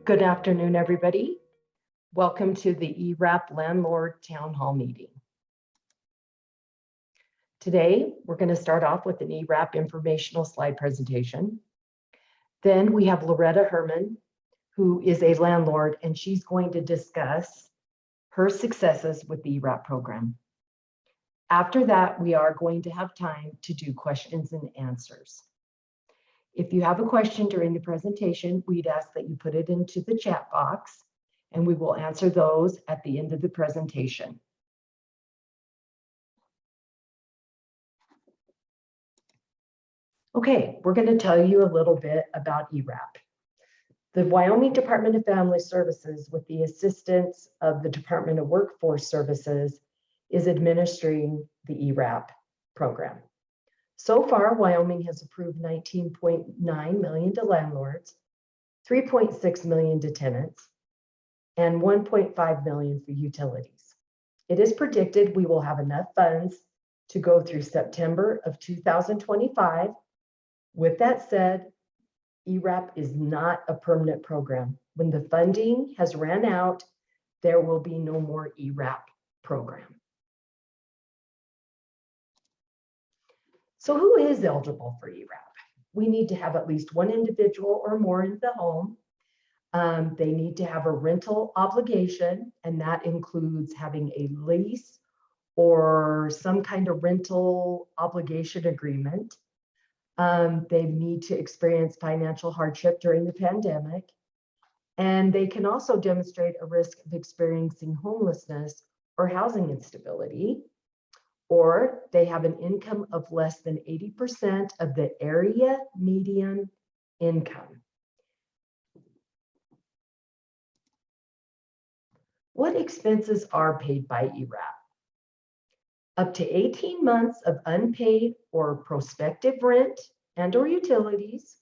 Good afternoon, everybody. Welcome to the ERAP Landlord Town Hall meeting. Today, we're going to start off with an ERAP informational slide presentation. Then we have Loretta Herman, who is a landlord, and she's going to discuss her successes with the ERAP program. After that, we are going to have time to do questions and answers. If you have a question during the presentation, we'd ask that you put it into the chat box, and we will answer those at the end of the presentation. Okay, we're going to tell you a little bit about ERAP. The Wyoming Department of Family Services, with the assistance of the Department of Workforce Services, is administering the ERAP program. So far, Wyoming has approved $19.9 million to landlords, $3.6 million to tenants, and $1.5 million for utilities. It is predicted we will have enough funds to go through September of 2025. With that said, ERAP is not a permanent program. When the funding has ran out, there will be no more ERAP program. So who is eligible for ERAP? We need to have at least one individual or more in the home. They need to have a rental obligation, and that includes having a lease or some kind of rental obligation agreement. They need to experience financial hardship during the pandemic, and they can also demonstrate a risk of experiencing homelessness or housing instability, or they have an income of less than 80% of the area median income. What expenses are paid by ERAP? Up to 18 months of unpaid or prospective rent and/or utilities.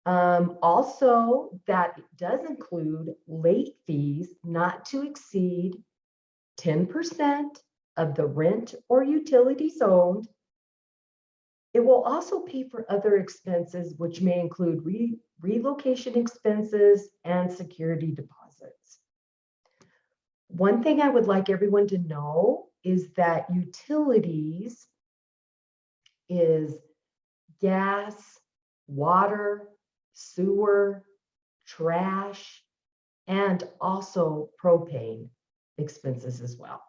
Also, that does include late fees not to exceed 10% of the rent or utilities owed. It will also pay for other expenses, which may include relocation expenses and security deposits. One thing I would like everyone to know is that utilities is gas, water, sewer, trash, and also propane expenses as well.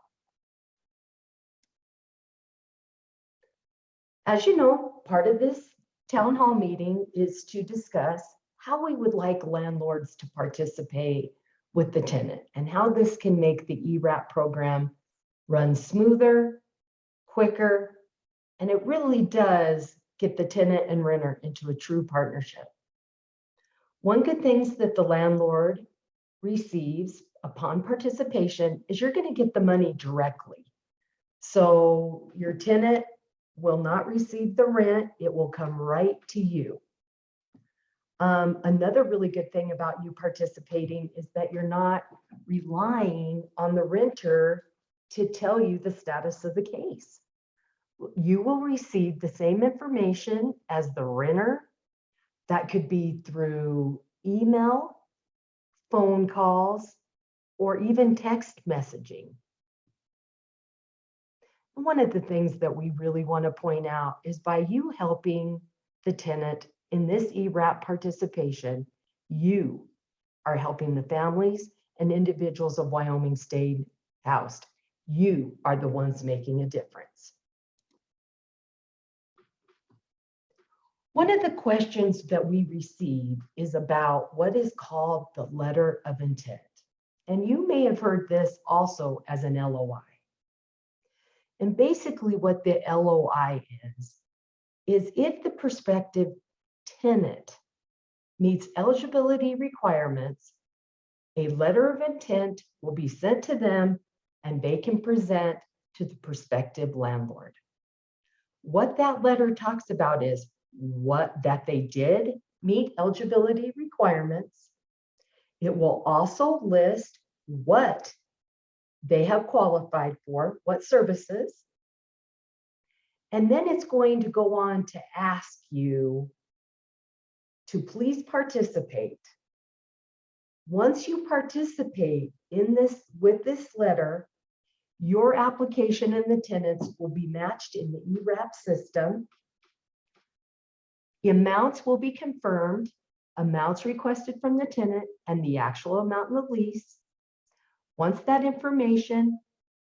As you know, part of this town hall meeting is to discuss how we would like landlords to participate with the tenant and how this can make the ERAP program run smoother, quicker, and it really does get the tenant and renter into a true partnership. One good thing that the landlord receives upon participation is you're going to get the money directly. So your tenant will not receive the rent, it will come right to you. Another really good thing about you participating is that you're not relying on the renter to tell you the status of the case. You will receive the same information as the renter. That could be through email, phone calls, or even text messaging. One of the things that we really want to point out is by you helping the tenant in this ERAP participation, you are helping the families and individuals of Wyoming stay housed. You are the ones making a difference. One of the questions that we receive is about what is called the letter of intent. And you may have heard this also as an LOI. And basically what the LOI is if the prospective tenant meets eligibility requirements, a letter of intent will be sent to them and they can present to the prospective landlord. What that letter talks about is that they did meet eligibility requirements. It will also list what they have qualified for, what services. And then it's going to go on to ask you to please participate Once you participate in this with this letter, your application and the tenants will be matched in the ERAP system. The amounts will be confirmed, amounts requested from the tenant, and the actual amount in the lease. Once that information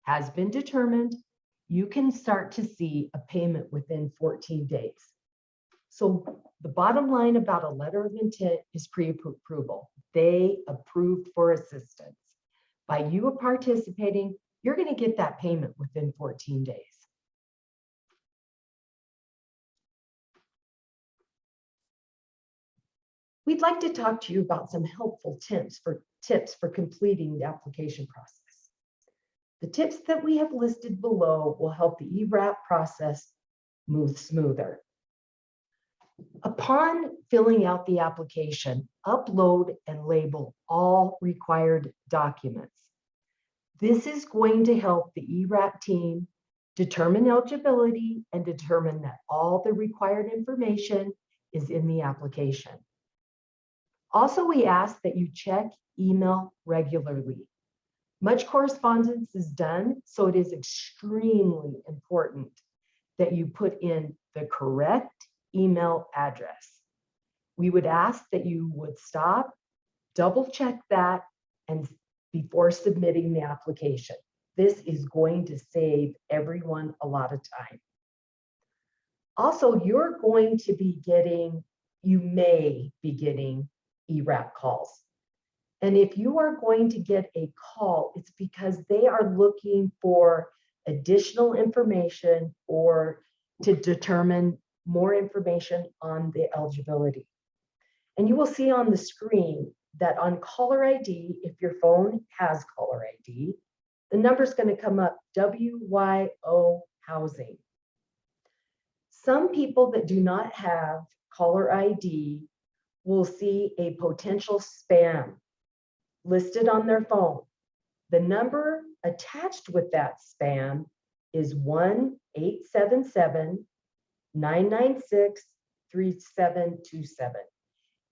has been determined, you can start to see a payment within 14 days. So the bottom line about a letter of intent is pre-approval. They approved for assistance. By you participating, you're going to get that payment within 14 days. We'd like to talk to you about some helpful tips for completing the application process. The tips that we have listed below will help the ERAP process move smoother. Upon filling out the application, upload and label all required documents. This is going to help the ERAP team determine eligibility and determine that all the required information is in the application. Also, we ask that you check email regularly. Much correspondence is done, so it is extremely important that you put in the correct email address. We would ask that you would stop, double check that, and before submitting the application. This is going to save everyone a lot of time. Also, you may be getting ERAP calls. And if you are going to get a call, it's because they are looking for additional information or to determine more information on the eligibility. And you will see on the screen that on caller ID, if your phone has caller ID, the number is going to come up WYO housing. Some people that do not have caller ID will see a potential spam listed on their phone. The number attached with that spam is 1-877-996-3727.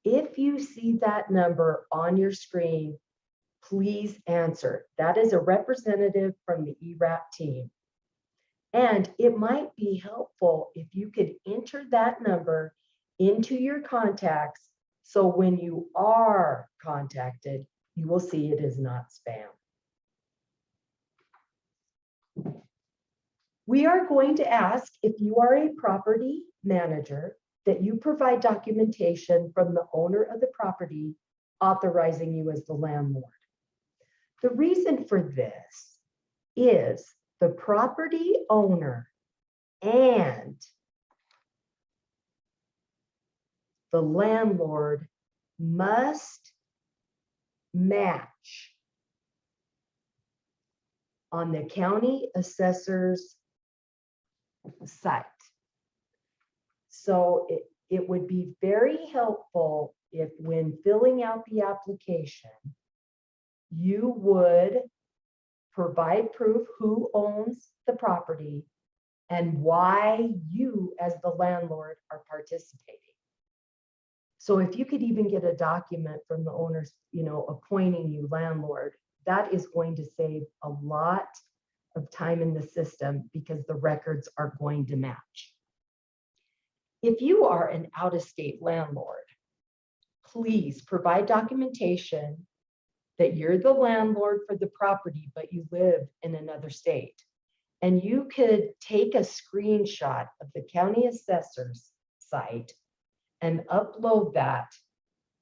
If you see that number on your screen, please answer. That is a representative from the ERAP team. And it might be helpful if you could enter that number into your contacts, so when you are contacted, you will see it is not spam. We are going to ask, if you are a property manager, that you provide documentation from the owner of the property authorizing you as the landlord. The reason for this is the property owner and the landlord must match on the county assessor's site. So it would be very helpful if, when filling out the application, you would provide proof who owns the property and why you as the landlord are participating. So if you could even get a document from the owners, appointing you landlord, that is going to save a lot of time in the system because the records are going to match. If you are an out-of-state landlord, please provide documentation that you're the landlord for the property, but you live in another state. And you could take a screenshot of the county assessor's site and upload that,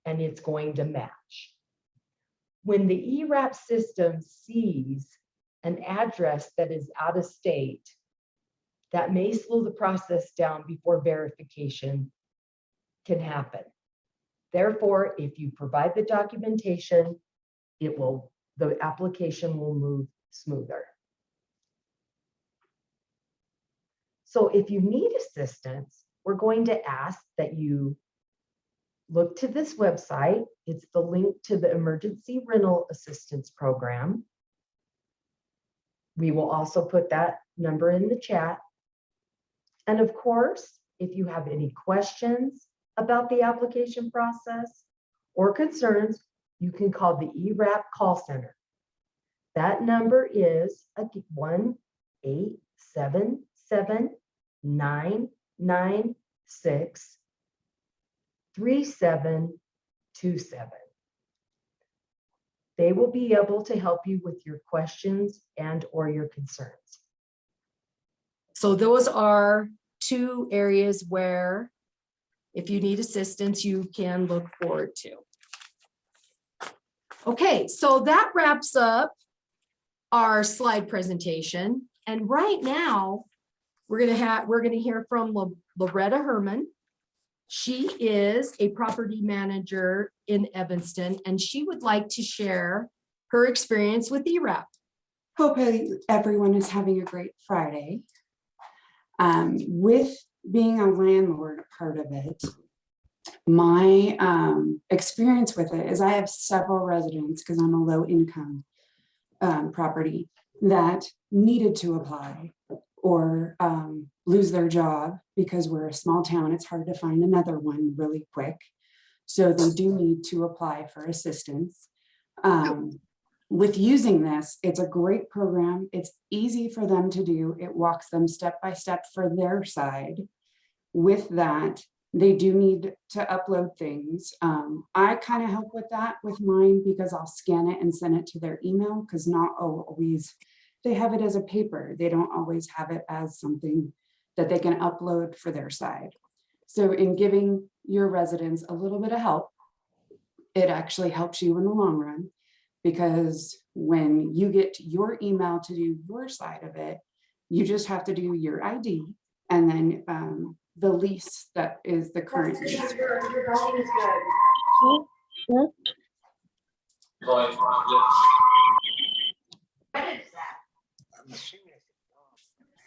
and it's going to match. When the ERAP system sees an address that is out of state, that may slow the process down before verification can happen. Therefore, if you provide the documentation, the application will move smoother. So if you need assistance, we're going to ask that you look to this website. It's the link to the Emergency Rental Assistance Program. We will also put that number in the chat. And of course, if you have any questions about the application process or concerns, you can call the ERAP call center. That number is 1-877-996-3727. They will be able to help you with your questions and or your concerns. So those are two areas where if you need assistance, you can look forward to. Okay, so that wraps up our slide presentation. And right now, we're gonna hear from Loretta Herman. She is a property manager in Evanston, and she would like to share her experience with ERAP. Hope everyone is having a great Friday. With being a landlord part of it, my experience with it is I have several residents, because I'm a low income property, that needed to apply or lose their job because we're a small town. It's hard to find another one really quick. So they do need to apply for assistance. With using this, it's a great program. It's easy for them to do. It walks them step by step for their side. With that, they do need to upload things. I kind of help with that with mine because I'll scan it and send it to their email, because not always they have it as a paper. They don't always have it as something that they can upload for their side. So in giving your residents a little bit of help, it actually helps you in the long run, because when you get your email to do your side of it, you just have to do your ID and then the lease that is the current lease.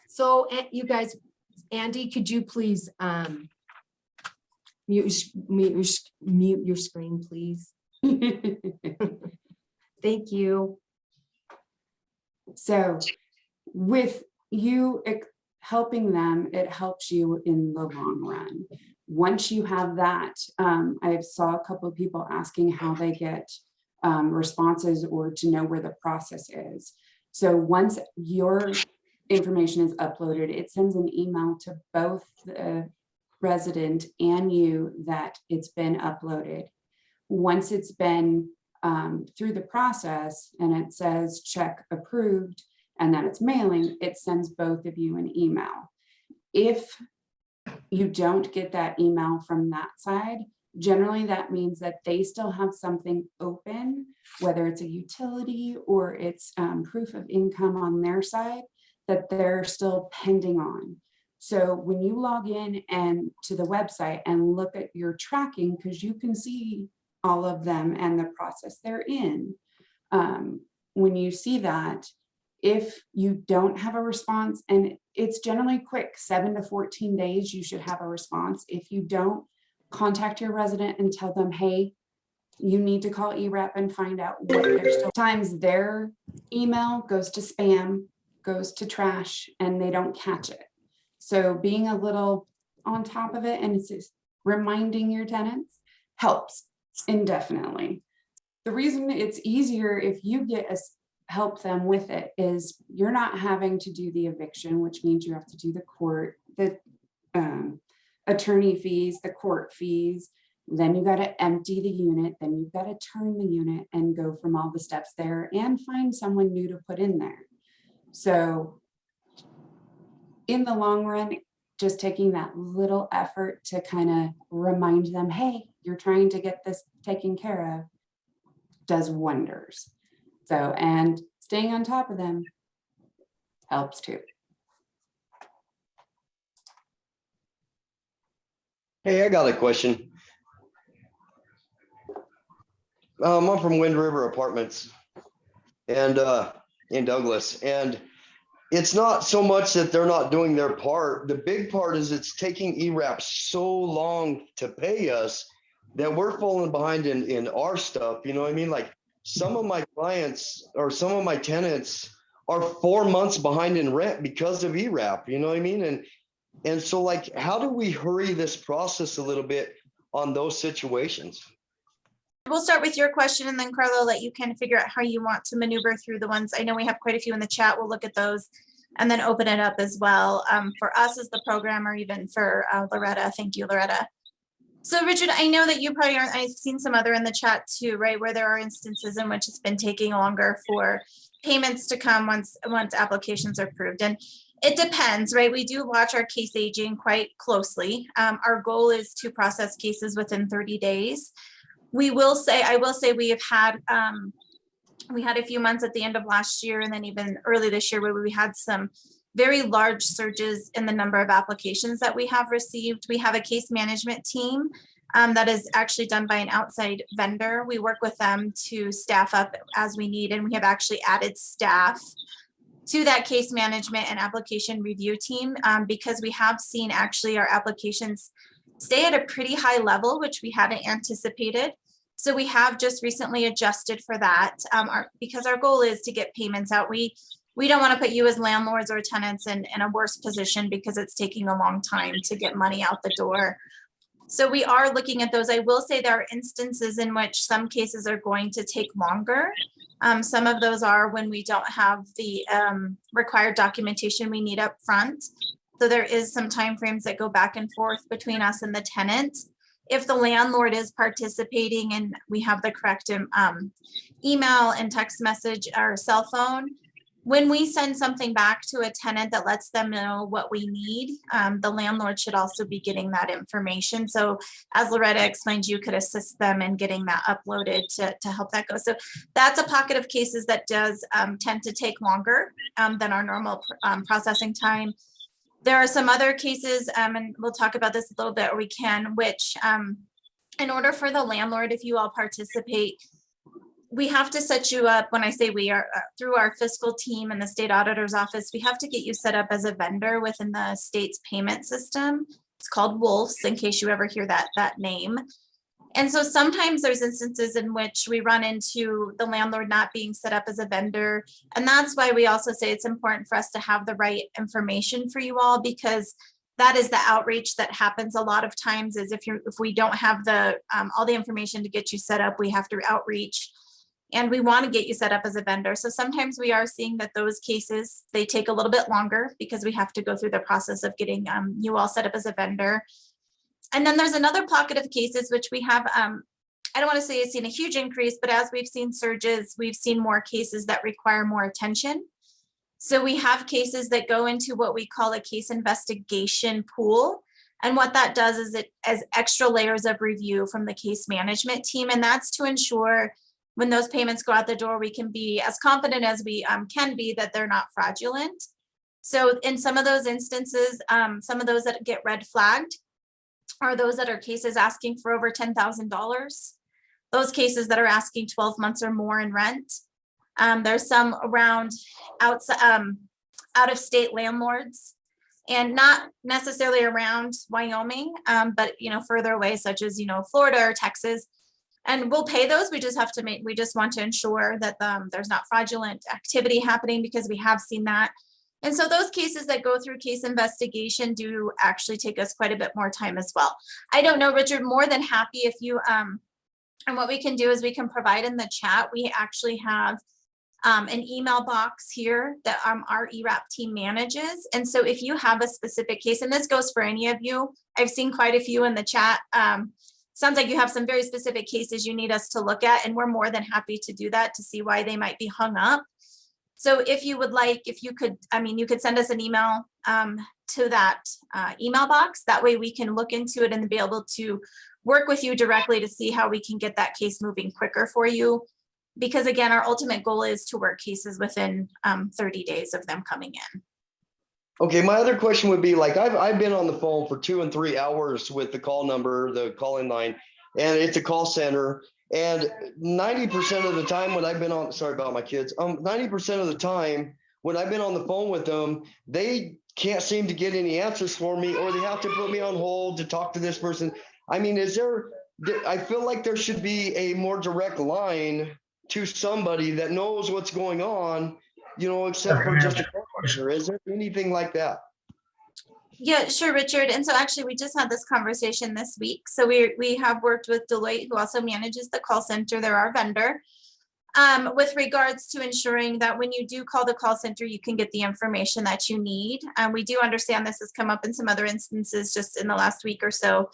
So you guys, Andy, could you please mute your screen, please? Thank you. So with you helping them, it helps you in the long run. Once you have that, I saw a couple of people asking how they get responses or to know where the process is. So once your information is uploaded, it sends an email to both the resident and you that it's been uploaded. Once it's been through the process and it says check approved and that it's mailing, it sends both of you an email. If you don't get that email from that side, generally that means that they still have something open, whether it's a utility or it's proof of income on their side that they're still pending on. So when you log in and to the website and look at your tracking, because you can see all of them and the process they're in, when you see that, if you don't have a response, and it's generally quick, 7 to 14 days, you should have a response. If you don't, contact your resident and tell them, hey, you need to call ERAP and find out what they're still. Sometimes their email goes to spam, goes to trash, and they don't catch it. So being a little on top of it and it's just reminding your tenants helps indefinitely. The reason it's easier if you get help them with it is you're not having to do the eviction, which means you have to do the court, the attorney fees, the court fees, then you got to empty the unit, then you've got to turn the unit and go from all the steps there and find someone new to put in there. So in the long run, just taking that little effort to kind of remind them, hey, you're trying to get this taken care of, does wonders. So, and staying on top of them helps too. Hey, I got a question. I'm from Wind River Apartments and in Douglas, and it's not so much that they're not doing their part. The big part is it's taking ERAP so long to pay us that we're falling behind in our stuff. You know what I mean? Like some of my clients or some of my tenants are 4 months behind in rent because of ERAP. You know what I mean? And so like, how do we hurry this process a little bit on those situations? we'll start with your question, and then Carlo, let you kind of figure out how you want to maneuver through the ones. I know we have quite a few in the chat. We'll look at those and then open it up as well for us as the programmer, even for Loretta. Thank you, Loretta. So Richard, I know that you probably aren't, I've seen some other in the chat too, right? Where there are instances in which it's been taking longer for payments to come once applications are approved. And it depends, right? We do watch our case aging quite closely. Our goal is to process cases within 30 days. I will say we have had, we had a few months at the end of last year and then even early this year where we had some very large surges in the number of applications that we have received. We have a case management team that is actually done by an outside vendor. We work with them to staff up as we need, and we have actually added staff to that case management and application review team because we have seen actually our applications stay at a pretty high level, which we hadn't anticipated. So we have just recently adjusted for that because our goal is to get payments out. We don't want to put you as landlords or tenants in a worse position because it's taking a long time to get money out the door. So we are looking at those. I will say there are instances in which some cases are going to take longer. Some of those are when we don't have the required documentation we need up front. So there is some timeframes that go back and forth between us and the tenant. If the landlord is participating and we have the correct email and text message or cell phone, when we send something back to a tenant that lets them know what we need, the landlord should also be getting that information. So as Loretta explained, you could assist them in getting that uploaded to help that go. So that's a pocket of cases that does tend to take longer than our normal processing time. There are some other cases, and we'll talk about this a little bit, or we can, which in order for the landlord, if you all participate, we have to set you up. When I say we are through our fiscal team and the state auditor's office, we have to get you set up as a vendor within the state's payment system. It's called WOLFS, in case you ever hear that name. And so sometimes there's instances in which we run into the landlord not being set up as a vendor. And that's why we also say it's important for us to have the right information for you all, because that is the outreach that happens a lot of times. Is if we don't have the all the information to get you set up, we have to outreach. And we want to get you set up as a vendor. So sometimes we are seeing that those cases, they take a little bit longer because we have to go through the process of getting you all set up as a vendor. And then there's another pocket of cases which we have, I don't want to say it's seen a huge increase, but as we've seen surges, we've seen more cases that require more attention. So we have cases that go into what we call a case investigation pool. And what that does is it as extra layers of review from the case management team. And that's to ensure when those payments go out the door, we can be as confident as we can be that they're not fraudulent. So in some of those instances, some of those that get red flagged are those that are cases asking for over $10,000. Those cases that are asking 12 months or more in rent. There's some around out of state landlords, and not necessarily around Wyoming, but further away, such as Florida or Texas. And we'll pay those. We just want to ensure that there's not fraudulent activity happening, because we have seen that. And so those cases that go through case investigation do actually take us quite a bit more time as well. I don't know, Richard, more than happy if you, and what we can do is we can provide in the chat. We actually have an email box here that our ERAP team manages. And so if you have a specific case, and this goes for any of you, I've seen quite a few in the chat. Sounds like you have some very specific cases you need us to look at, and we're more than happy to do that to see why they might be hung up. So if you would like, you could send us an email to that email box. That way we can look into it and be able to work with you directly to see how we can get that case moving quicker for you. Because again, our ultimate goal is to work cases within 30 days of them coming in. Okay, my other question would be, like, I've been on the phone for 2 and 3 hours with the call number, the call-in line, and it's a call center. And 90% of the time when I've been on, sorry about my kids, 90% of the time when I've been on the phone with them, they can't seem to get any answers for me, or they have to put me on hold to talk to this person. I mean, I feel like there should be a more direct line to somebody that knows what's going on, except for just a call center. Is there anything like that? Yeah, sure, Richard. And so actually, we just had this conversation this week. So we have worked with Deloitte, who also manages the call center. They're our vendor. With regards to ensuring that when you do call the call center, you can get the information that you need. We do understand this has come up in some other instances just in the last week or so,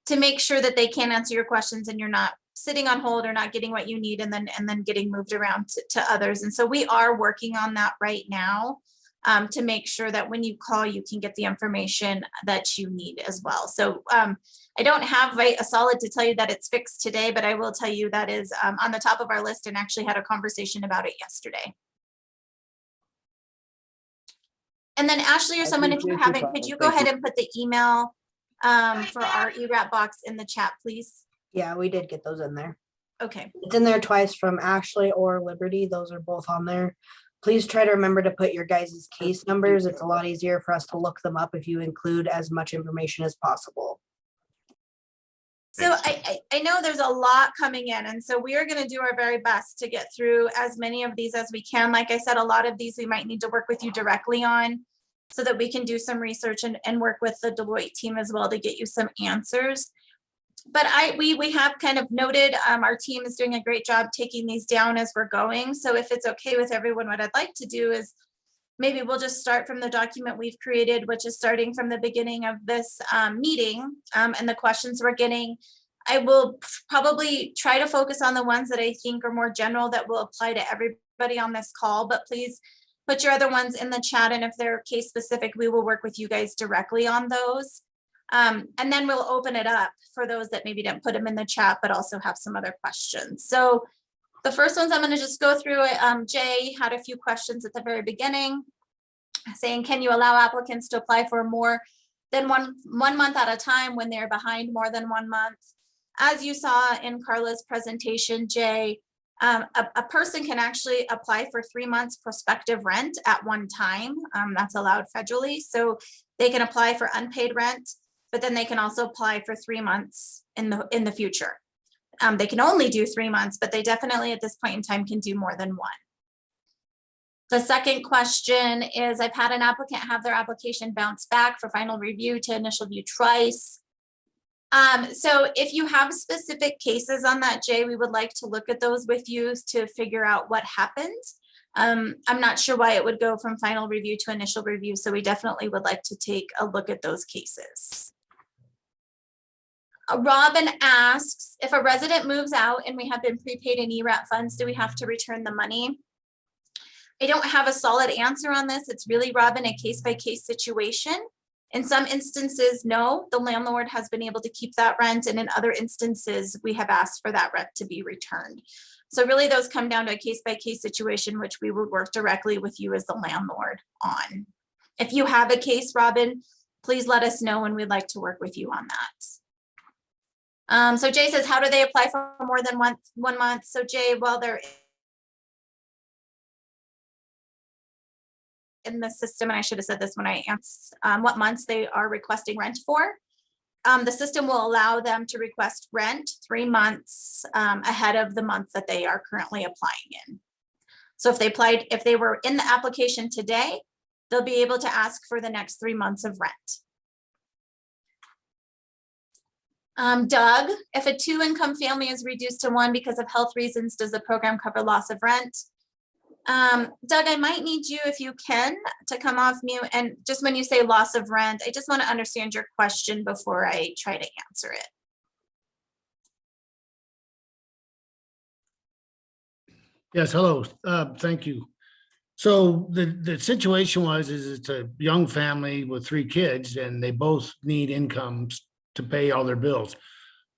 to make sure that they can answer your questions and you're not sitting on hold or not getting what you need and then getting moved around to others. And so we are working on that right now. To make sure that when you call, you can get the information that you need as well. So I don't have a solid to tell you that it's fixed today, but I will tell you that is on the top of our list and actually had a conversation about it yesterday. And then Ashley or someone, if you haven't, could you go ahead and put the email for our ERAP box in the chat, please? Yeah, we did get those in there. Okay. It's in there twice from Ashley or Liberty. Those are both on there. Please try to remember to put your guys' case numbers. It's a lot easier for us to look them up if you include as much information as possible. So I know there's a lot coming in, and so we are going to do our very best to get through as many of these as we can. Like I said, a lot of these we might need to work with you directly on so that we can do some research and work with the Deloitte team as well to get you some answers. But we have kind of noted, our team is doing a great job taking these down as we're going. So if it's okay with everyone, what I'd like to do is maybe we'll just start from the document we've created, which is starting from the beginning of this meeting and the questions we're getting. I will probably try to focus on the ones that I think are more general that will apply to everybody on this call, but please put your other ones in the chat. And if they're case specific, we will work with you guys directly on those. And then we'll open it up for those that maybe didn't put them in the chat, but also have some other questions. So the first ones I'm going to just go through it. Jay had a few questions at the very beginning saying, can you allow applicants to apply for more than one month at a time when they're behind more than 1 month? As you saw in Carla's presentation, Jay, a person can actually apply for 3 months prospective rent at one time. That's allowed federally. So they can apply for unpaid rent, but then they can also apply for 3 months in the future. They can only do 3 months, but they definitely at this point in time can do more than one. The second question is, I've had an applicant have their application bounce back for final review to initial view twice. So if you have specific cases on that, Jay, we would like to look at those with you to figure out what happened. I'm not sure why it would go from final review to initial review, so we definitely would like to take a look at those cases. Robin asks, if a resident moves out and we have been prepaid in ERAP funds, do we have to return the money? I don't have a solid answer on this. It's really, Robin, a case-by-case situation. In some instances, no, the landlord has been able to keep that rent, and in other instances, we have asked for that rent to be returned. So really those come down to a case-by-case situation, which we would work directly with you as the landlord on. If you have a case, Robin, please let us know and we'd like to work with you on that. So Jay says, how do they apply for more than one month? So Jay, well, they're in the system, and I should have said this when I asked what months they are requesting rent for. The system will allow them to request rent 3 months ahead of the month that they are currently applying in. So if they were in the application today, they'll be able to ask for the next 3 months of rent. Doug, if a 2-income family is reduced to 1 because of health reasons, does the program cover loss of rent? Doug, I might need you, if you can, to come off mute. And just when you say loss of rent, I just want to understand your question before I try to answer it. Yes, hello. Thank you. So the situation is it's a young family with 3 kids and they both need incomes to pay all their bills.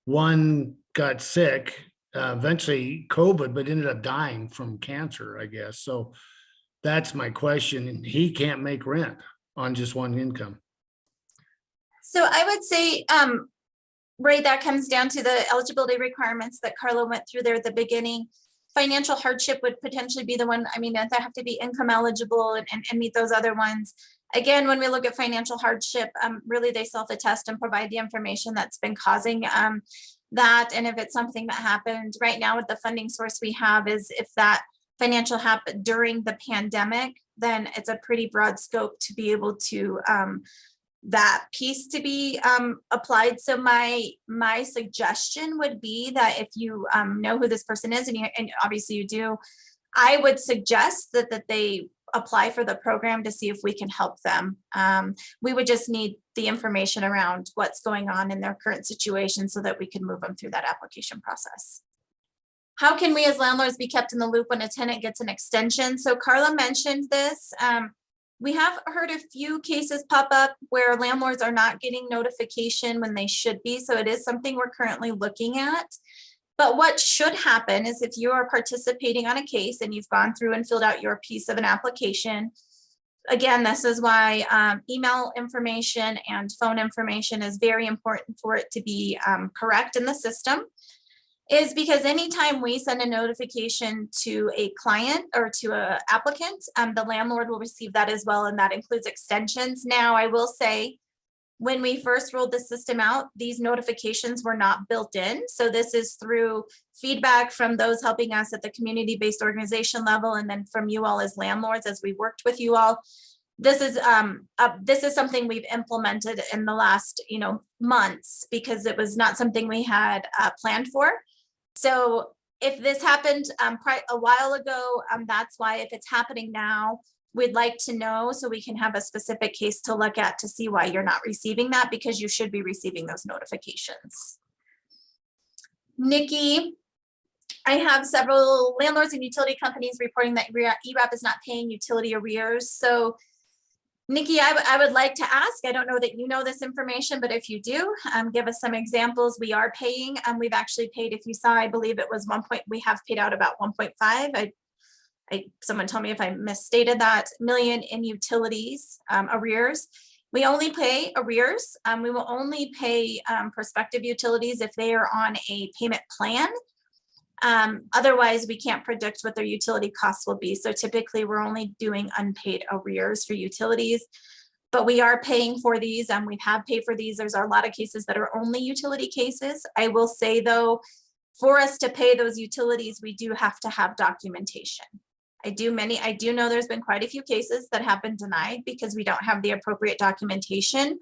One got sick, eventually COVID, but ended up dying from cancer, I guess. So that's my question. And he can't make rent on just one income. So I would say, Ray, that comes down to the eligibility requirements that Carla went through there at the beginning. Financial hardship would potentially be the one. I mean, they have to be income eligible and meet those other ones. Again, when we look at financial hardship, really they self-attest and provide the information that's been causing that. And if it's something that happened right now with the funding source we have is if that financial happened during the pandemic, then it's a pretty broad scope to be able to that piece to be applied. So my suggestion would be that if you know who this person is, and obviously you do, I would suggest that they apply for the program to see if we can help them. We would just need the information around what's going on in their current situation so that we can move them through that application process. How can we as landlords be kept in the loop when a tenant gets an extension? So Carla mentioned this. We have heard a few cases pop up where landlords are not getting notification when they should be. So it is something we're currently looking at. But what should happen is if you are participating on a case and you've gone through and filled out your piece of an application, again, this is why email information and phone information is very important for it to be correct in the system, is because anytime we send a notification to a client or to an applicant, the landlord will receive that as well, and that includes extensions. Now, I will say, when we first rolled the system out, these notifications were not built in. So this is through feedback from those helping us at the community-based organization level, and then from you all as landlords as we worked with you all. This is something we've implemented in the last months, because it was not something we had planned for. So if this happened a while ago, that's why. If it's happening now, we'd like to know so we can have a specific case to look at to see why you're not receiving that, because you should be receiving those notifications. Nikki, I have several landlords and utility companies reporting that ERAP is not paying utility arrears. So Nikki, I would like to ask, I don't know that you know this information, but if you do, give us some examples. We are paying, we've actually paid, if you saw, I believe it was we have paid out about 1.5. Someone told me if I misstated that, million in utilities arrears. We only pay arrears. We will only pay prospective utilities if they are on a payment plan. Otherwise, we can't predict what their utility costs will be. So typically we're only doing unpaid arrears for utilities, but we are paying for these. We have paid for these. There's a lot of cases that are only utility cases. I will say though, for us to pay those utilities, we do have to have documentation. I do know there's been quite a few cases that have been denied because we don't have the appropriate documentation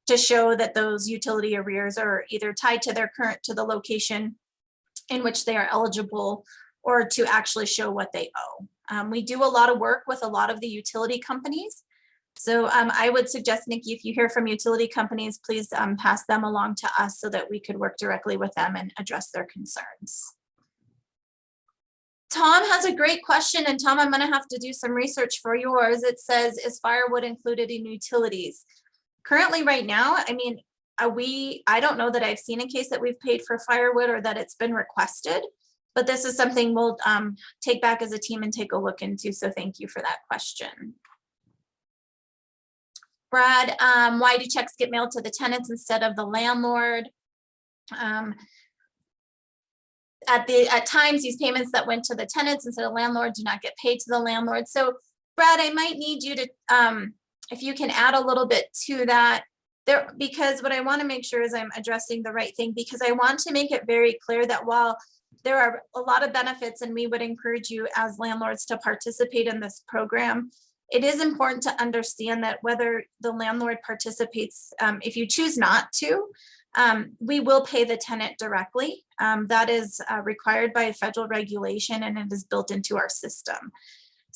to show that those utility arrears are either tied to the location in which they are eligible, or to actually show what they owe. We do a lot of work with a lot of the utility companies. So I would suggest, Nikki, if you hear from utility companies, please pass them along to us so that we could work directly with them and address their concerns. Tom has a great question, and Tom, I'm gonna have to do some research for yours. It says, is firewood included in utilities? Currently right now, I mean, I don't know that I've seen a case that we've paid for firewood or that it's been requested, but this is something we'll take back as a team and take a look into. So thank you for that question. Brad, why do checks get mailed to the tenants instead of the landlord? At times, these payments that went to the tenants instead of landlord do not get paid to the landlord. So Brad, I might need you to, if you can add a little bit to that, because what I want to make sure is I'm addressing the right thing, because I want to make it very clear that while there are a lot of benefits and we would encourage you as landlords to participate in this program, it is important to understand that whether the landlord participates, if you choose not to, we will pay the tenant directly. That is required by federal regulation, and it is built into our system.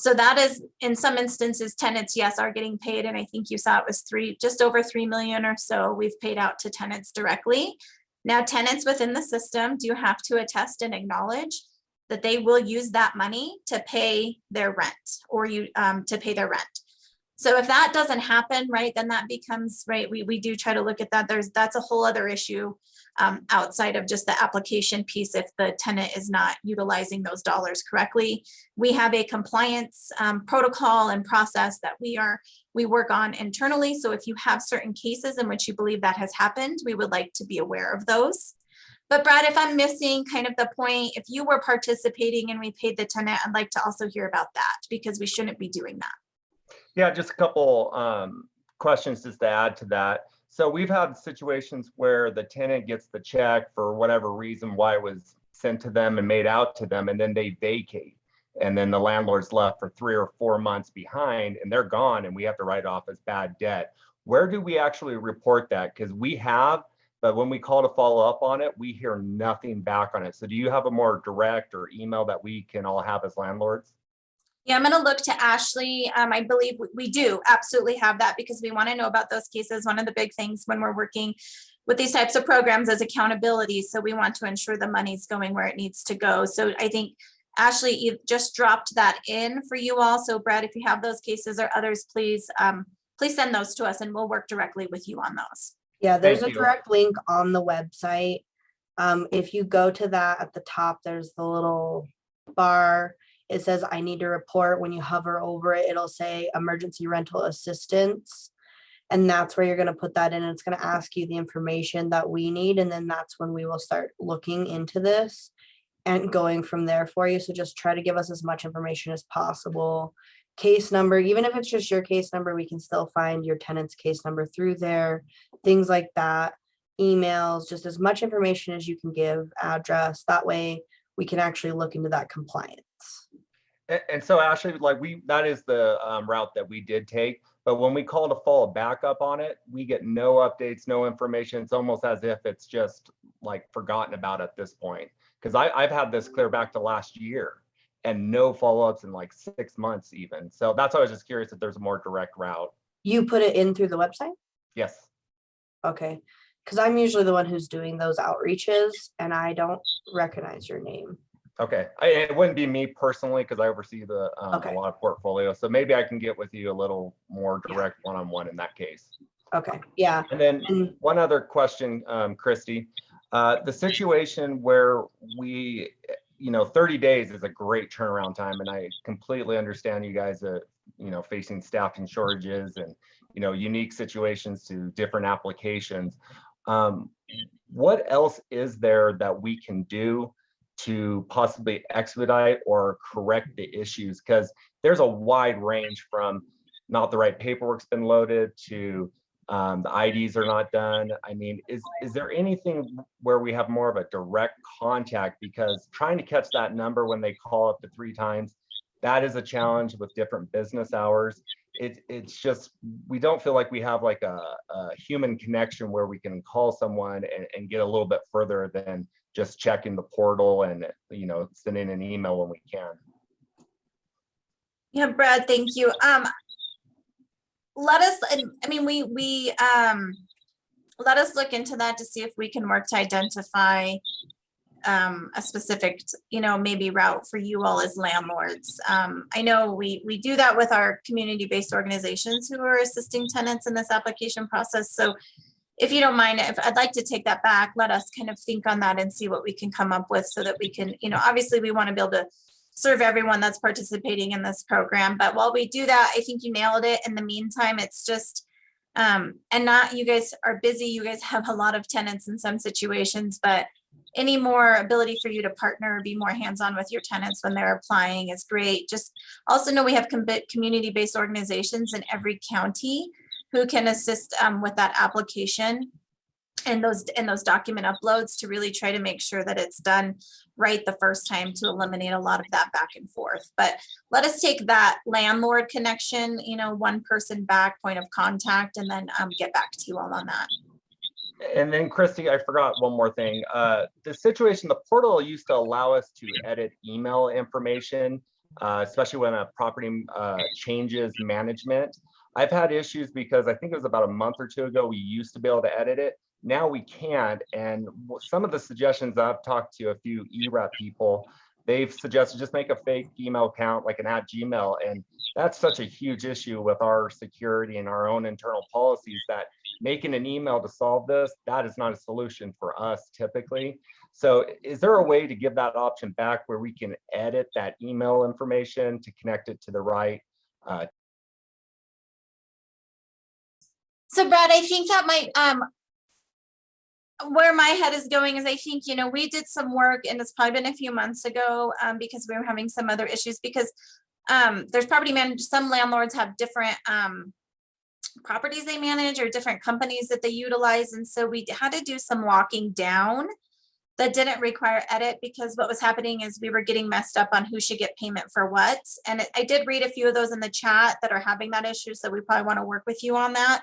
So that is, in some instances, tenants, yes, are getting paid. And I think you saw it was just over 3 million or so we've paid out to tenants directly. Now, tenants within the system do have to attest and acknowledge that they will use that money to pay their rent, or to pay their rent. So if that doesn't happen, right, then that becomes, right, we do try to look at that. That's a whole other issue outside of just the application piece. If the tenant is not utilizing those dollars correctly, we have a compliance protocol and process that we work on internally. So if you have certain cases in which you believe that has happened, we would like to be aware of those. But Brad, if I'm missing kind of the point, if you were participating and we paid the tenant, I'd like to also hear about that, because we shouldn't be doing that. Yeah, just a couple questions just to add to that. So we've had situations where the tenant gets the check for whatever reason why it was sent to them and made out to them, and then they vacate. And then the landlord's left for 3 or 4 months behind, and they're gone, and we have to write off as bad debt. where do we actually report that? Because we have, but when we call to follow up on it, we hear nothing back on it. So do you have a more direct or email that we can all have as landlords? Yeah, I'm going to look to Ashley. I believe we do absolutely have that because we want to know about those cases. One of the big things when we're working with these types of programs is accountability. So we want to ensure the money's going where it needs to go. So I think Ashley, you've just dropped that in for you all. So Brad, if you have those cases or others, please send those to us and we'll work directly with you on those. Yeah, there's Thank a you. direct link on the website. If you go to that at the top, there's the little bar. It says, I need to report. When you hover over it, it'll say emergency rental assistance. And that's where you're going to put that in. And it's going to ask you the information that we need. And then that's when we will start looking into this and going from there for you. So just try to give us as much information as possible. Case number, even if it's just your case number, we can still find your tenant's case number through there, things like that. Emails, just as much information as you can give, address. That way we can actually look into that compliance. And so Ashley, like that is the route that we did take. But when we call to follow back up on it, we get no updates, no information. It's almost as if it's just like forgotten about at this point. Because I've had this clear back to last year and no follow-ups in like 6 months even. So that's why I was just curious if there's a more direct route. You put it in through the website? Yes. Okay. Because I'm usually the one who's doing those outreaches and I don't recognize your name. Okay. It wouldn't be me personally because I oversee the Okay. a lot of portfolio. So maybe I can get with you a little more direct one-on-one in that case. Okay. Yeah. And then And one other question, Christy, the situation where 30 days is a great turnaround time. And I completely understand you guys, facing staffing shortages and, unique situations to different applications. What else is there that we can do to possibly expedite or correct the issues? Because there's a wide range from not the right paperwork's been loaded to the IDs are not done. I mean, is there anything where we have more of a direct contact? Because trying to catch that number when they call up to 3 times, that is a challenge with different business hours. It's just, we don't feel like we have like a human connection where we can call someone and get a little bit further than just checking the portal and, sending an email when we can. Yeah, Brad, thank you. Let us look into that to see if we can work to identify a specific, maybe route for you all as landlords. I know we do that with our community-based organizations who are assisting tenants in this application process. So if you don't mind, if I'd like to take that back, let us kind of think on that and see what we can come up with so that we can, obviously we want to be able to serve everyone that's participating in this program. But while we do that, I think you nailed it. In the meantime, it's just, you guys are busy. You guys have a lot of tenants in some situations, but any more ability for you to partner, be more hands-on with your tenants when they're applying is great. Just also know we have community-based organizations in every county who can assist with that application and those document uploads to really try to make sure that it's done right the first time to eliminate a lot of that back and forth. But let us take that landlord connection, one person back point of contact, and then get back to you all on that. And then Christy, I forgot one more thing. The situation, the portal used to allow us to edit email information, especially when a property changes management. I've had issues because I think it was about a month or 2 ago, we used to be able to edit it. Now we can't. And some of the suggestions I've talked to a few ERAP people, they've suggested just make a fake email account like an @Gmail. And that's such a huge issue with our security and our own internal policies that making an email to solve this, that is not a solution for us typically. So is there a way to give that option back where we can edit that email information to connect it to the right? So Brad, I think that might, where my head is going is I think, we did some work and it's probably been a few months ago because we were having some other issues because there's property managers, some landlords have different properties they manage or different companies that they utilize. And so we had to do some locking down that didn't require edit because what was happening is we were getting messed up on who should get payment for what. And I did read a few of those in the chat that are having that issue. So we probably want to work with you on that.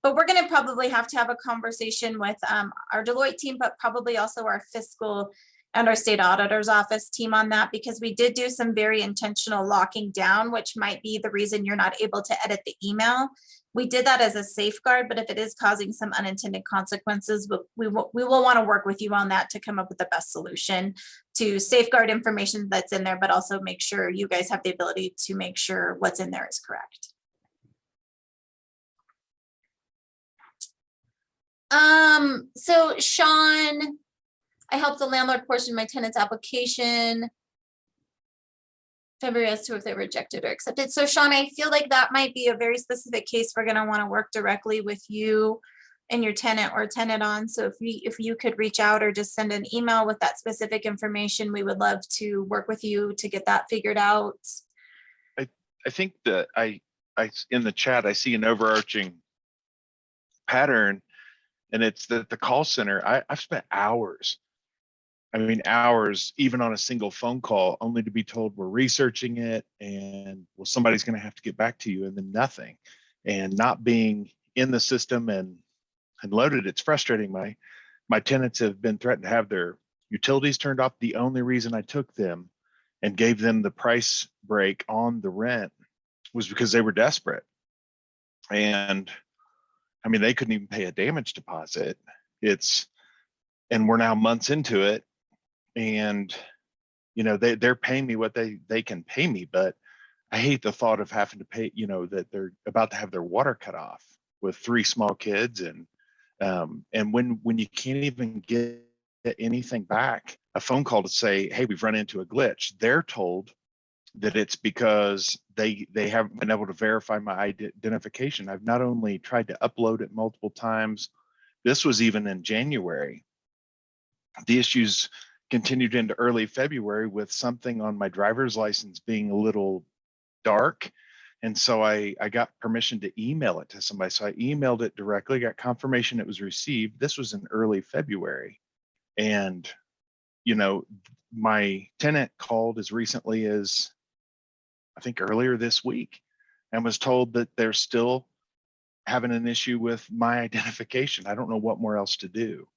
But we're going to probably have to have a conversation with our Deloitte team, but probably also our fiscal and our state auditor's office team on that, because we did do some very intentional locking down, which might be the reason you're not able to edit the email. We did that as a safeguard, but if it is causing some unintended consequences, we will want to work with you on that to come up with the best solution to safeguard information that's in there, but also make sure you guys have the ability to make sure what's in there is correct. So Sean, I helped the landlord portion of my tenant's application February as to if they rejected or accepted. So Sean, I feel like that might be a very specific case we're going to want to work directly with you and your tenant or tenant on. So if you could reach out or just send an email with that specific information, we would love to work with you to get that figured out. I think that I in the chat, I see an overarching pattern, and it's that the call center, I've spent hours, I mean, hours, even on a single phone call, only to be told we're researching it and well, somebody's going to have to get back to you, and then nothing. And not being in the system and loaded, it's frustrating. My tenants have been threatened to have their utilities turned off. The only reason I took them and gave them the price break on the rent was because they were desperate. And I mean, they couldn't even pay a damage deposit. And we're now months into it, and you know, they're paying me what they can pay me, but I hate the thought of having to pay, you know, that they're about to have their water cut off with 3 small kids, and when you can't even get anything back, a phone call to say, hey, we've run into a glitch, they're told that it's because they haven't been able to verify my identification. I've not only tried to upload it multiple times, this was even in January. The issues continued into early February with something on my driver's license being a little dark. And so I got permission to email it to somebody. So I emailed it directly, got confirmation it was received. This was in early February. And, you know, my tenant called as recently as, I think earlier this week, and was told that they're still having an issue with my identification. I don't know what more else to do.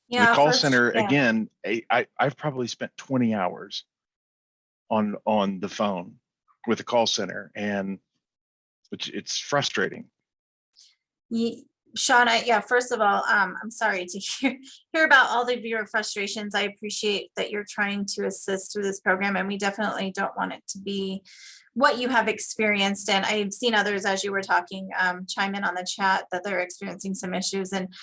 Yeah, the call for center, sure. again, I've probably spent 20 hours on the phone with the call center, and it's frustrating. Sean, first of all, I'm sorry to hear about all of your frustrations. I appreciate that you're trying to assist through this program, and we definitely don't want it to be what you have experienced. And I've seen others, as you were talking, chime in on the chat that they're experiencing some issues. And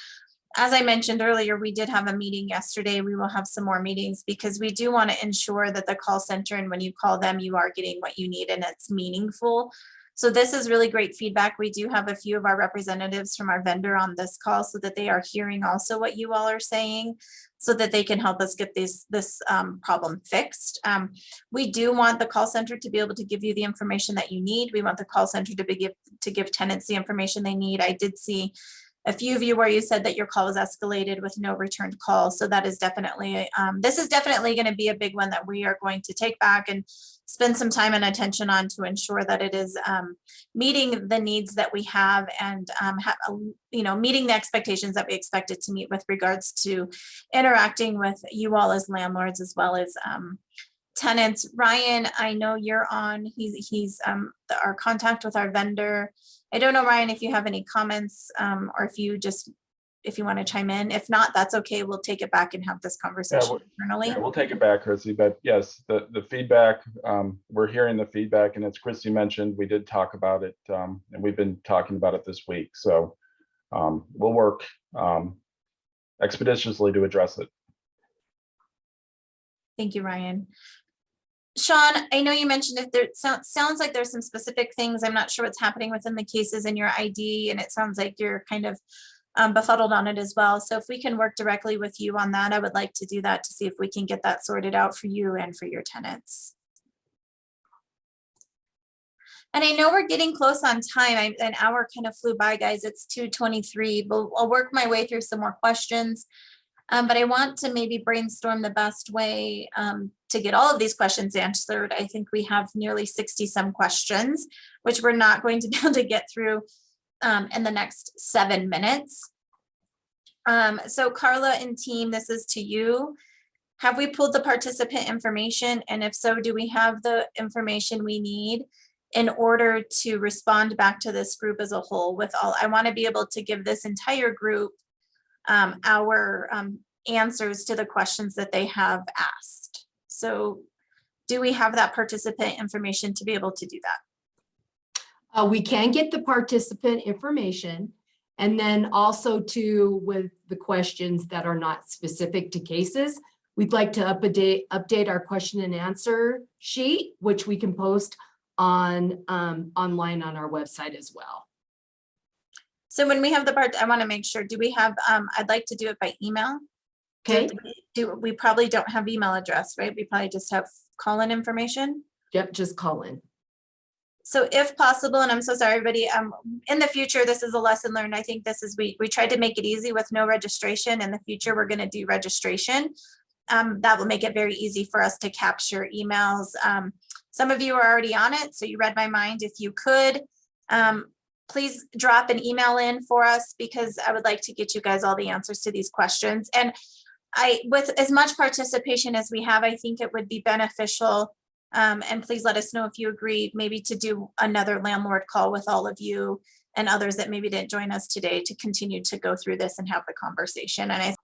as I mentioned earlier, we did have a meeting yesterday. We will have some more meetings because we do want to ensure that the call center, and when you call them, you are getting what you need and it's meaningful. So this is really great feedback. We do have a few of our representatives from our vendor on this call so that they are hearing also what you all are saying, so that they can help us get this problem fixed. We do want the call center to be able to give you the information that you need. We want the call center to give tenants the information they need. I did see a few of you where you said that your call was escalated with no returned call. So that is definitely, this is definitely going to be a big one that we are going to take back and spend some time and attention on to ensure that it is meeting the needs that we have, and meeting the expectations that we expect it to meet with regards to interacting with you all as landlords as well as tenants. Ryan, I know you're on. He's our contact with our vendor. I don't know, Ryan, if you have any comments or if you want to chime in. If not, that's okay. We'll take it back and have this conversation internally. Yeah, we'll take it back, Chrissy. But yes, the feedback, we're hearing the feedback, and as Chrissy mentioned, we did talk about it, and we've been talking about it this week. So we'll work expeditiously to address it. Thank you, Ryan. Sean, I know you mentioned if there sounds like there's some specific things. I'm not sure what's happening within the cases in your ID, and it sounds like you're kind of befuddled on it as well. So if we can work directly with you on that, I would like to do that to see if we can get that sorted out for you and for your tenants. And I know we're getting close on time. An hour kind of flew by, guys. It's 2:23, but I'll work my way through some more questions. But I want to maybe brainstorm the best way to get all of these questions answered. I think we have nearly 60 some questions, which we're not going to be able to get through in the next 7 minutes. So Carla and team, this is to you. Have we pulled the participant information? And if so, do we have the information we need in order to respond back to this group as a whole with all? I want to be able to give this entire group our answers to the questions that they have asked. So do we have that participant information to be able to do that? We can get the participant information, and then also too, with the questions that are not specific to cases, we'd like to update our question and answer sheet, which we can post on online on our website as well. So when we have the part, I want to make sure, do we have, I'd like to do it by email. Okay. We probably don't have email address, right? We probably just have call-in information. Yep, just call in. So if possible, and I'm so sorry, everybody, in the future, this is a lesson learned. I think this is, we tried to make it easy with no registration. In the future, we're going to do registration. That will make it very easy for us to capture emails. Some of you are already on it, so you read my mind. If you could, please drop an email in for us, because I would like to get you guys all the answers to these questions. And with as much participation as we have, I think it would be beneficial. And please let us know if you agree, maybe to do another landlord call with all of you and others that maybe didn't join us today, to continue to go through this and have the conversation. And I'm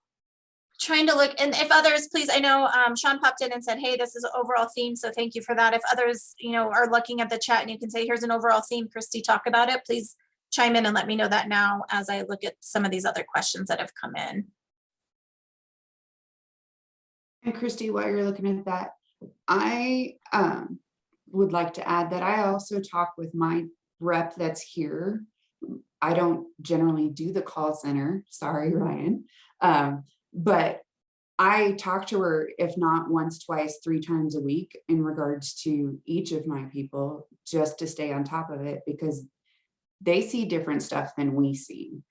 trying to look, and if others, please, I know Sean popped in and said, hey, this is an overall theme, so thank you for that. If others, are looking at the chat and you can say, here's an overall theme, Christy, talk about it, please chime in and let me know that now as I look at some of these other questions that have come in. And Christy, while you're looking at that, I would like to add that I also talk with my rep that's here. I don't generally do the call center, sorry, Ryan. But I talk to her, if not once, twice, 3 times a week in regards to each of my people, just to stay on top of it, because they see different stuff than we see.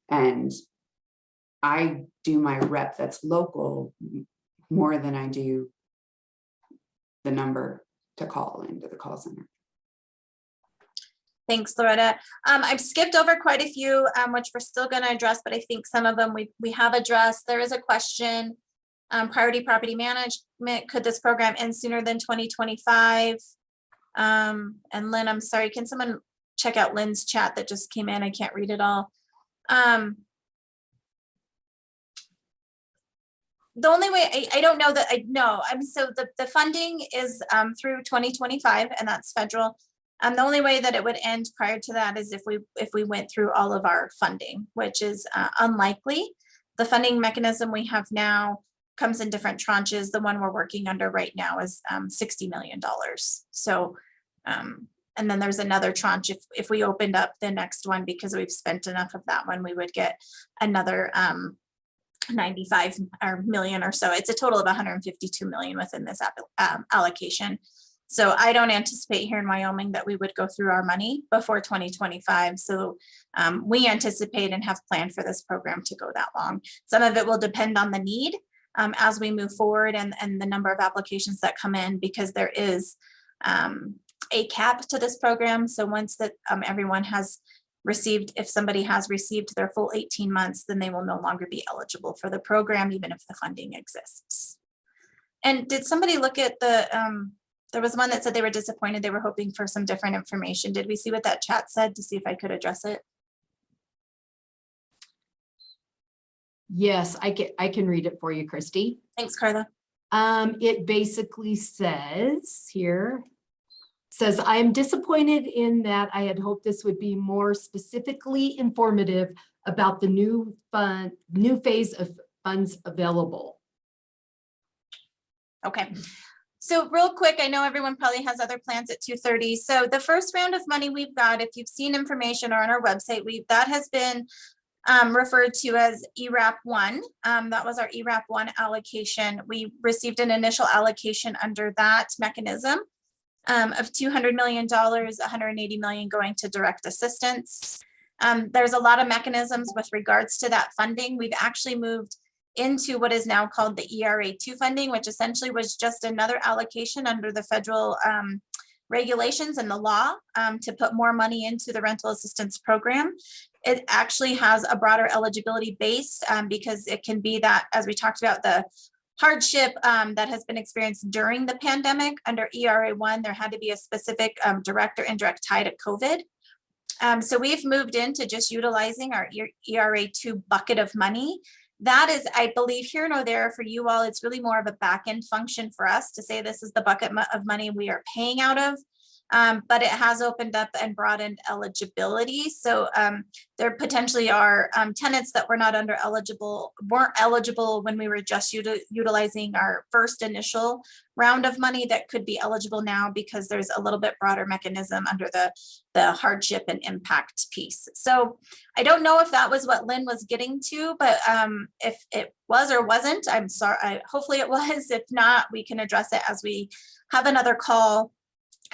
And I do my rep that's local more than I do the number to call into the call center. Thanks, Loretta. I've skipped over quite a few, which we're still going to address, but I think some of them we have addressed. There is a question, priority property management, could this program end sooner than 2025? And Lynn, I'm sorry, can someone check out Lynn's chat that just came in? I can't read it all. The only way, I don't know that I know. So the funding is through 2025, and that's federal. The only way that it would end prior to that is if we went through all of our funding, which is unlikely. The funding mechanism we have now comes in different tranches. The one we're working under right now is $60 million. So, and then there's another tranche. If we opened up the next one, because we've spent enough of that one, we would get another 95 million or so. It's a total of 152 million within this allocation. So I don't anticipate here in Wyoming that we would go through our money before 2025. So we anticipate and have planned for this program to go that long. Some of it will depend on the need as we move forward and the number of applications that come in, because there is a cap to this program. So once that everyone has received, if somebody has received their full 18 months, then they will no longer be eligible for the program, even if the funding exists. And did somebody look at the, there was one that said they were disappointed. They were hoping for some different information. Did we see what that chat said to see if I could address it? Yes, I can read it for you, Christy. Thanks, Carla. It basically says here, I am disappointed in that I had hoped this would be more specifically informative about the new phase of funds available. Okay. So real quick, I know everyone probably has other plans at 2:30. So the first round of money we've got, if you've seen information or on our website, that has been referred to as ERAP 1. That was our ERAP 1 allocation. We received an initial allocation under that mechanism of $200 million, $180 million going to direct assistance. There's a lot of mechanisms with regards to that funding. We've actually moved into what is now called the ERA 2 funding, which essentially was just another allocation under the federal regulations and the law to put more money into the rental assistance program. It actually has a broader eligibility base because it can be that, as we talked about, the hardship that has been experienced during the pandemic. Under ERA 1, there had to be a specific direct or indirect tie to COVID. So we've moved into just utilizing our ERA 2 bucket of money. That is, I believe, here nor there for you all. It's really more of a back end function for us to say this is the bucket of money we are paying out of. But it has opened up and broadened eligibility. So there potentially are tenants that were not weren't eligible when we were just utilizing our first initial round of money that could be eligible now because there's a little bit broader mechanism under the hardship and impact piece. So I don't know if that was what Lynn was getting to, but if it was or wasn't, I'm sorry. Hopefully it was. If not, we can address it as we have another call.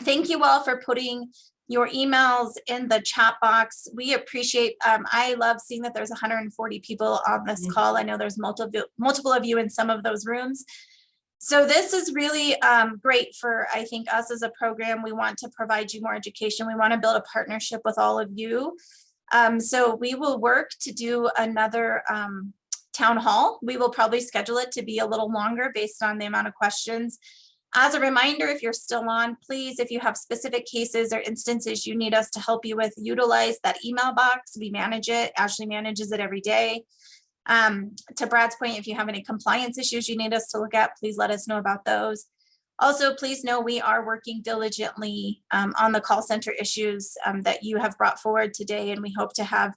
Thank you all for putting your emails in the chat box. We appreciate, I love seeing that there's 140 people on this call. I know there's multiple of you in some of those rooms. So this is really great for, I think, us as a program. We want to provide you more education. We want to build a partnership with all of you. So we will work to do another town hall. We will probably schedule it to be a little longer based on the amount of questions. As a reminder, if you're still on, please, if you have specific cases or instances you need us to help you with, utilize that email box. We manage it. Ashley manages it every day. To Brad's point, if you have any compliance issues you need us to look at, please let us know about those. Also, please know we are working diligently on the call center issues that you have brought forward today, and we hope to have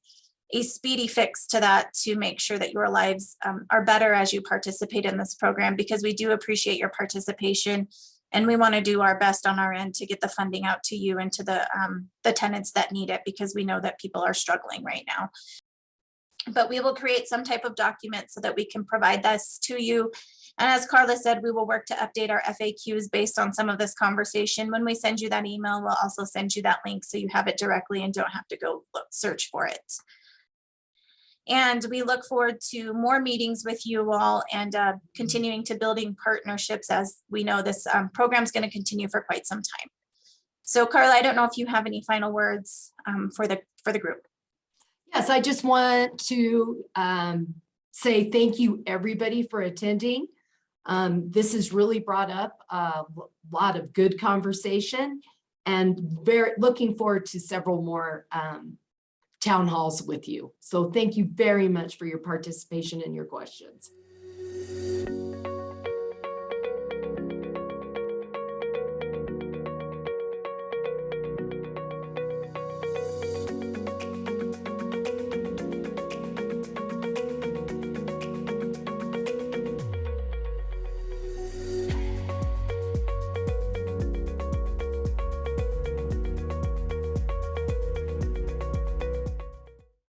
a speedy fix to that to make sure that your lives are better as you participate in this program, because we do appreciate your participation and we want to do our best on our end to get the funding out to you and to the tenants that need it, because we know that people are struggling right now. But we will create some type of document so that we can provide this to you. And as Carla said, we will work to update our FAQs based on some of this conversation. When we send you that email, we'll also send you that link so you have it directly and don't have to go search for it. And we look forward to more meetings with you all and continuing to building partnerships, as we know this program is going to continue for quite some time. So Carla, I don't know if you have any final words for the group. Yes, I just want to say thank you everybody for attending. This has really brought up a lot of good conversation, and very looking forward to several more town halls with you. So thank you very much for your participation and your questions.